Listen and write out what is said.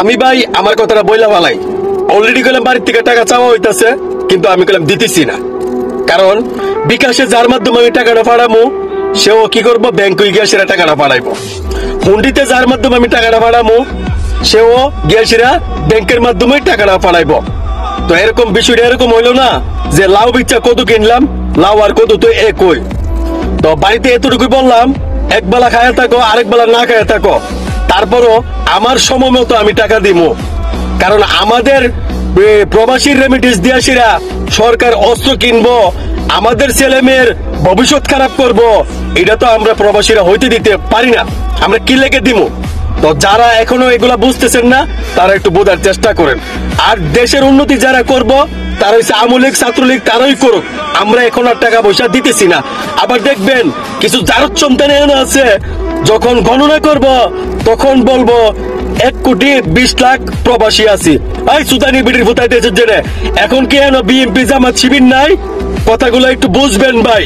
আমি ভাই আমার কথাটা বইলা ভালাই অলরেডি কইলাম বাড়ির থেকে টাকা চাওয়া হইতাছে, কিন্তু আমি কইলাম দিতেছি না। কারণ বিকাশে যার মাধ্যমে আমি টাকাটা পাঠামো সেও কি করবো, ব্যাংকে গিয়ে সেরা টাকাটা পাঠাইবো। হুন্ডিতে যার মাধ্যমে আমি টাকাটা পাঠামো সেও গিয়ে সেরা ব্যাংকের মাধ্যমে টাকাটা পাঠাইবো। তো এরকম বিষয়টা এরকম হইলো না যে লাউ বিচ্ছা কত কিনলাম, লাউ আর কত তো একই। তো বাড়িতে এতটুকুই বললাম, এক বেলা খায়া থাকো, আরেক বেলা না খায়া থাকো, তারপরও আমার সময় মতো আমি টাকা দিব। কারণ আমাদের প্রবাসী রেমিটেন্স দিয়া সেরা সরকার অস্ত্র কিনবো, আমাদের ছেলে মেয়ের ভবিষ্যৎ খারাপ করব, এটা তো আমরা প্রবাসীরা হইতে দিতে পারি না। আমরা কি লেগে দিব? তো যারা এখনো এগুলা বুঝতেছেন না তারা একটু বোঝার চেষ্টা করেন। আর দেশের উন্নতি যারা করব তারা হচ্ছে আওয়ামী লীগ ছাত্রলীগ, তারাই করুক, আমরা এখন আর টাকা পয়সা দিতেছি না। আবার দেখবেন কিছু জারদ সন্তান আছে, যখন গণনা করব তখন বলবো 1,20,00,000 প্রবাসী আছি। এই সুতানি বিটির ফুটাইতেছে জেনে এখন কি বিএনপি জামাত শিবির নাই? কথাগুলো একটু বুঝবেন ভাই।